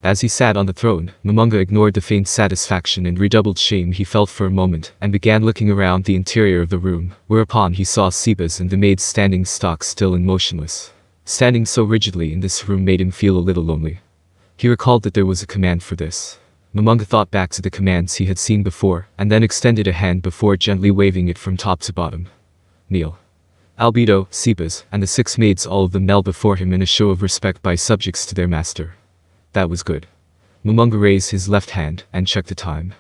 As he sat on the throne, Monga ignored the faint satisfaction and redoubled shame he felt for a moment, and began looking around the interior of the room, whereupon he saw Sebas and the maids standing stock still and motionless. Standing so rigidly in this room made him feel a little lonely. He recalled that there was a command for this. Monga thought back to the commands he had seen before, and then extended a hand before gently waving it from top to bottom. Kneel. Albedo, Sebas, and the 6 maids, all of them knelt before him in a show of respect by subjects to their master. That was good. Monga raised his left hand and checked the time.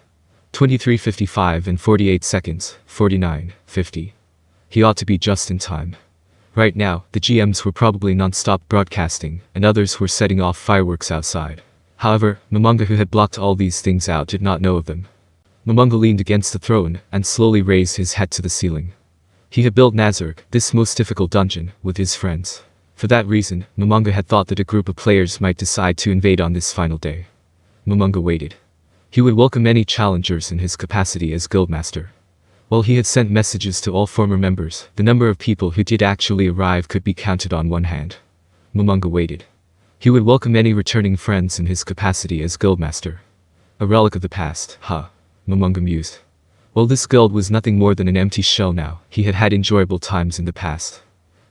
23:55 and 48 seconds, 49:50. He ought to be just in time. Right now, the GMs were probably non-stop broadcasting, and others were setting off fireworks outside. However, Monga, who had blocked all these things out, did not know of them. Monga leaned against the throne and slowly raised his head to the ceiling. He had built Nazark, this most difficult dungeon, with his friends. For that reason, Monga had thought that a group of players might decide to invade on this final day. Monga waited. He would welcome any challengers in his capacity as guildmaster. While he had sent messages to all former members, the number of people who did actually arrive could be counted on one hand. Monga waited. He would welcome any returning friends in his capacity as guildmaster. A relic of the past, huh? Monga mused. Well, this guild was nothing more than an empty shell now. He had had enjoyable times in the past.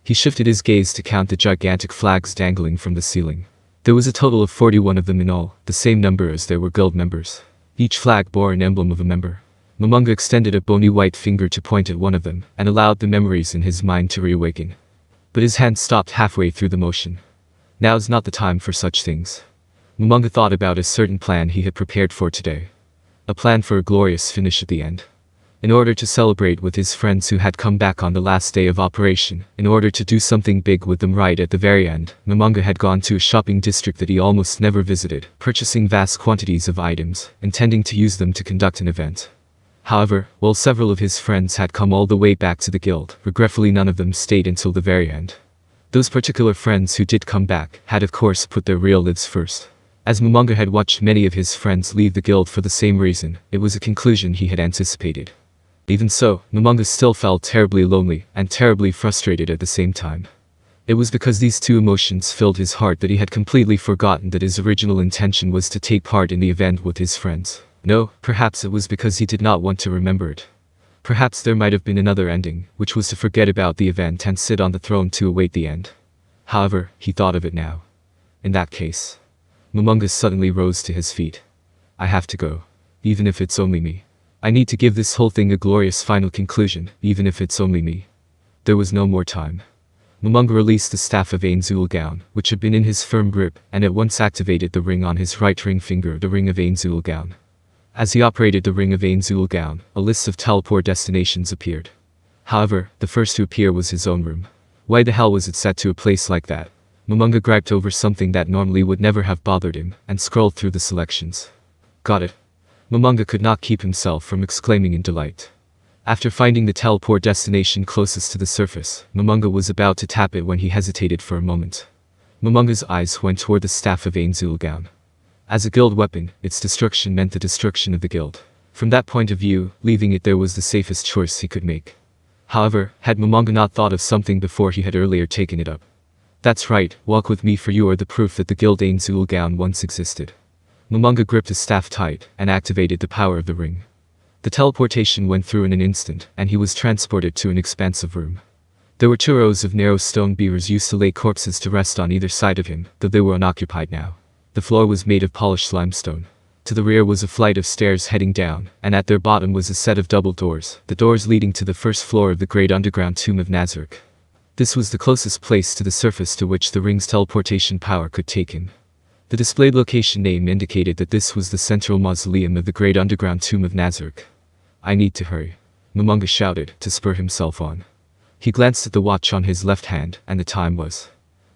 He shifted his gaze to count the gigantic flags dangling from the ceiling. There was a total of 41 of them in all, the same number as there were guild members. Each flag bore an emblem of a member. Monga extended a bony white finger to point at one of them, and allowed the memories in his mind to reawaken. But his hand stopped halfway through the motion. Now's not the time for such things. Monga thought about a certain plan he had prepared for today. A plan for a glorious finish at the end. In order to celebrate with his friends who had come back on the last day of operation, in order to do something big with them right at the very end, Monga had gone to a shopping district that he almost never visited, purchasing vast quantities of items, intending to use them to conduct an event. However, while several of his friends had come all the way back to the guild, regretfully none of them stayed until the very end. Those particular friends who did come back had of course put their real lives first. As Monga had watched many of his friends leave the guild for the same reason, it was a conclusion he had anticipated. Even so, Monga still felt terribly lonely and terribly frustrated at the same time. It was because these two emotions filled his heart that he had completely forgotten that his original intention was to take part in the event with his friends. No, perhaps it was because he did not want to remember it. Perhaps there might have been another ending, which was to forget about the event and sit on the throne to await the end. However, he thought of it now. In that case, Monga suddenly rose to his feet. I have to go. Even if it's only me. I need to give this whole thing a glorious final conclusion, even if it's only me. There was no more time. Monga released the staff of Ainzul Gown, which had been in his firm grip, and at once activated the ring on his right ring finger, the ring of Ainzul Gown. As he operated the ring of Ainzul Gown, a list of teleport destinations appeared. However, the first to appear was his own room. Why the hell was it set to a place like that? Monga griped over something that normally would never have bothered him, and scrolled through the selections. Got it. Monga could not keep himself from exclaiming in delight. After finding the teleport destination closest to the surface, Monga was about to tap it when he hesitated for a moment. Momanga's eyes went toward the staff of Ainzul Gown. As a guild weapon, its destruction meant the destruction of the guild. From that point of view, leaving it there was the safest choice he could make. However, had Monga not thought of something before he had earlier taken it up? That's right, walk with me, for you are the proof that the guild Ainzul Gown once existed. Monga gripped his staff tight, and activated the power of the ring. The teleportation went through in an instant, and he was transported to an expansive room. There were 2 rows of narrow stone beavers used to lay corpses to rest on either side of him, though they were unoccupied now. The floor was made of polished limestone. To the rear was a flight of stairs heading down, and at their bottom was a set of double doors, the doors leading to the first floor of the great underground tomb of Nazark. This was the closest place to the surface to which the ring's teleportation power could take him. The displayed location name indicated that this was the central mausoleum of the great underground tomb of Nazark. I need to hurry, Monga shouted, to spur himself on. He glanced at the watch on his left hand, and the time was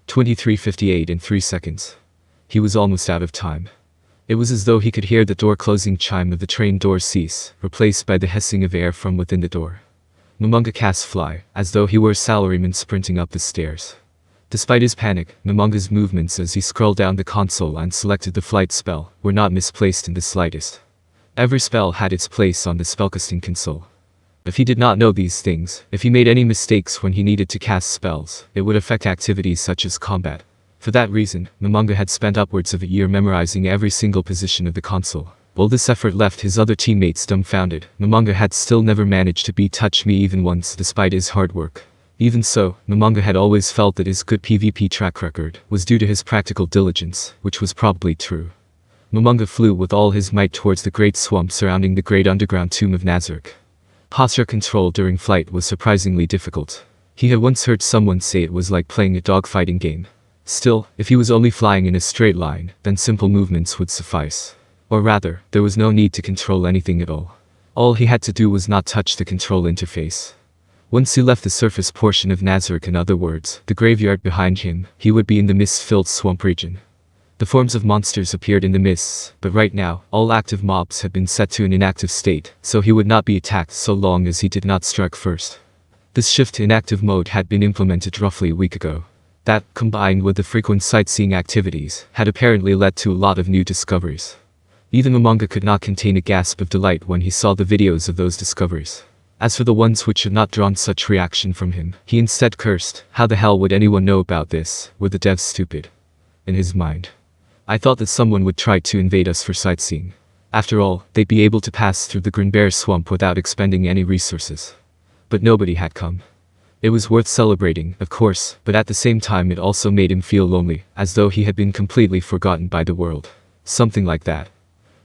23:58 and 3 seconds. He was almost out of time. It was as though he could hear the door closing chime of the train door cease, replaced by the hissing of air from within the door. Monga cast fly, as though he were a salaryman sprinting up the stairs. Despite his panic, Momanga's movements as he scrolled down the console and selected the flight spell were not misplaced in the slightest. Every spell had its place on the spellcasting console. If he did not know these things, if he made any mistakes when he needed to cast spells, it would affect activities such as combat. For that reason, Monga had spent upwards of a year memorizing every single position of the console. While this effort left his other teammates dumbfounded, Monga had still never managed to touch me even once despite his hard work. Even so, Monga had always felt that his good PvP track record was due to his practical diligence, which was probably true. Monga flew with all his might towards the great swamp surrounding the great underground tomb of Nazareth. Posture control during flight was surprisingly difficult. He had once heard someone say it was like playing a dogfighting game. Still, if he was only flying in a straight line, then simple movements would suffice. Or rather, there was no need to control anything at all. All he had to do was not touch the control interface. Once he left the surface portion of Nazareth, in other words, the graveyard behind him, he would be in the mist-filled swamp region. The forms of monsters appeared in the mists, but right now, all active mobs had been set to an inactive state, so he would not be attacked so long as he did not strike first. This shift to inactive mode had been implemented roughly a week ago. That, combined with the frequent sightseeing activities, had apparently led to a lot of new discoveries. Even Monga could not contain a gasp of delight when he saw the videos of those discoveries. As for the ones which had not drawn such reaction from him, he instead cursed. How the hell would anyone know about this? Were the devs stupid? In his mind. I thought that someone would try to invade us for sightseeing. After all, they'd be able to pass through the Greenbear swamp without expending any resources. But nobody had come. It was worth celebrating, of course, but at the same time it also made him feel lonely, as though he had been completely forgotten by the world. Something like that.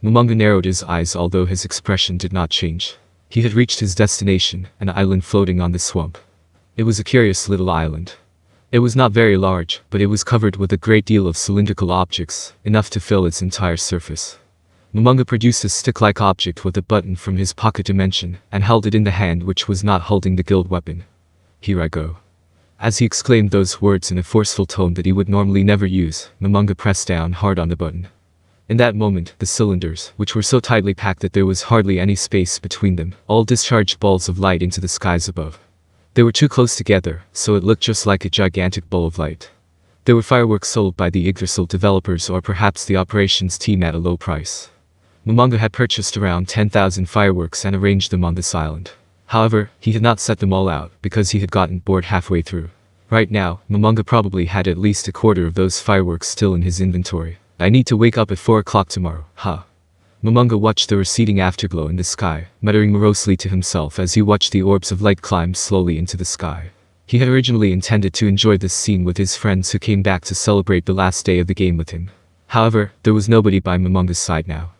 Monga narrowed his eyes, although his expression did not change. He had reached his destination, an island floating on the swamp. It was a curious little island. It was not very large, but it was covered with a great deal of cylindrical objects, enough to fill its entire surface. Monga produced a stick-like object with a button from his pocket dimension, and held it in the hand which was not holding the guild weapon. Here I go. As he exclaimed those words in a forceful tone that he would normally never use, Monga pressed down hard on the button. In that moment, the cylinders, which were so tightly packed that there was hardly any space between them, all discharged balls of light into the skies above. They were too close together, so it looked just like a gigantic ball of light. They were fireworks sold by the Yggdrasil developers or perhaps the operations team at a low price. Monga had purchased around 10,000 fireworks and arranged them on this island. However, he had not set them all out, because he had gotten bored halfway through. Right now, Monga probably had at least a quarter of those fireworks still in his inventory. I need to wake up at 4 o'clock tomorrow, huh? Monga watched the receding afterglow in the sky, muttering morosely to himself as he watched the orbs of light climb slowly into the sky. He had originally intended to enjoy this scene with his friends who came back to celebrate the last day of the game with him. However, there was nobody by Monga's side now.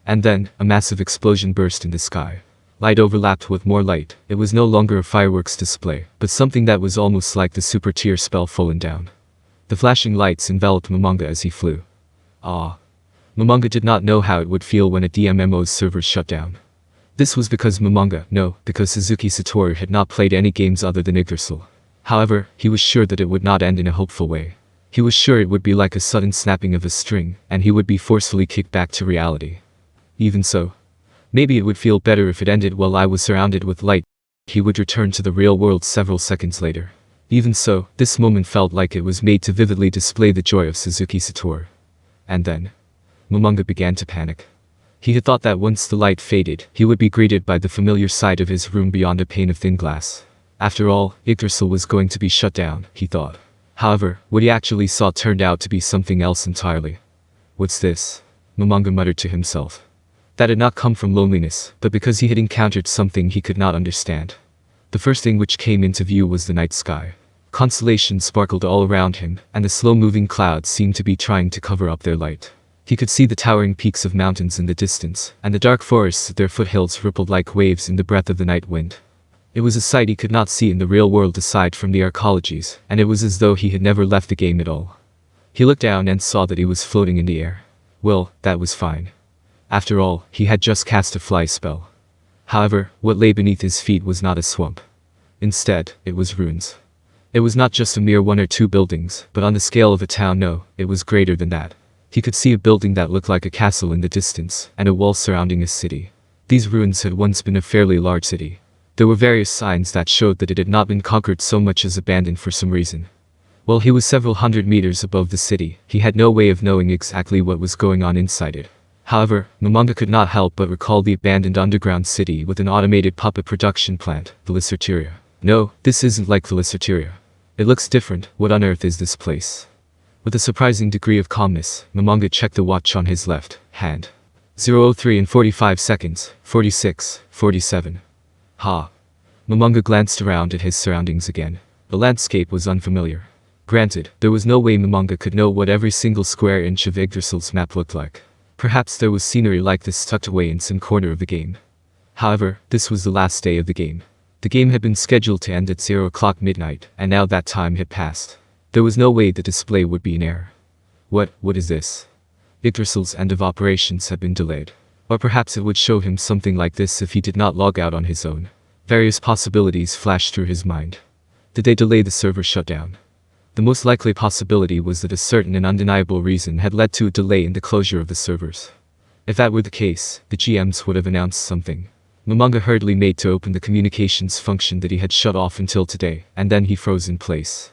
And then, a massive explosion burst in the sky. Light overlapped with more light. It was no longer a fireworks display, but something that was almost like the super tier spell fallen down. The flashing lights enveloped Monga as he flew. Monga did not know how it would feel when a DMMO's servers shut down. This was because because Suzuki Satoru had not played any games other than Yggdrasil. However, he was sure that it would not end in a hopeful way. He was sure it would be like a sudden snapping of a string, and he would be forcefully kicked back to reality. Even so, maybe it would feel better if it ended while I was surrounded with light. He would return to the real world several seconds later. Even so, this moment felt like it was made to vividly display the joy of Suzuki Satoru. And then, Monga began to panic. He had thought that once the light faded, he would be greeted by the familiar sight of his room beyond a pane of thin glass. After all, Yggdrasil was going to be shut down, he thought. However, what he actually saw turned out to be something else entirely. What's this? Monga muttered to himself. That had not come from loneliness, but because he had encountered something he could not understand. The first thing which came into view was the night sky. Constellations sparkled all around him, and the slow-moving clouds seemed to be trying to cover up their light. He could see the towering peaks of mountains in the distance, and the dark forests at their foothills rippled like waves in the breath of the night wind. It was a sight he could not see in the real world aside from the arcologies, and it was as though he had never left the game at all. He looked down and saw that he was floating in the air. Well, that was fine. After all, he had just cast a fly spell. However, what lay beneath his feet was not a swamp. Instead, it was ruins. It was not just a mere 1 or 2 buildings, but on the scale of a town. No, it was greater than that. He could see a building that looked like a castle in the distance, and a wall surrounding a city. These ruins had once been a fairly large city. There were various signs that showed that it had not been conquered so much as abandoned for some reason. While he was several hundred meters above the city, he had no way of knowing exactly what was going on inside it. However, Monga could not help but recall the abandoned underground city with an automated puppet production plant, the Lycerteria. No, this isn't like the Lycerteria. It looks different. What on earth is this place? With a surprising degree of calmness, Monga checked the watch on his left hand. 0:03 and 45 seconds, 46, 47. Ha. Monga glanced around at his surroundings again. The landscape was unfamiliar. Granted, there was no way Monga could know what every single square inch of Yggdrasil's map looked like. Perhaps there was scenery like this tucked away in some corner of the game. However, this was the last day of the game. The game had been scheduled to end at 0 o'clock midnight, and now that time had passed. There was no way the display would be in error. What is this? Yggdrasil's end of operations had been delayed. Or perhaps it would show him something like this if he did not log out on his own. Various possibilities flashed through his mind. Did they delay the server shutdown? The most likely possibility was that a certain and undeniable reason had led to a delay in the closure of the servers. If that were the case, the GMs would have announced something. Monga hurriedly made to open the communications function that he had shut off until today, and then he froze in place.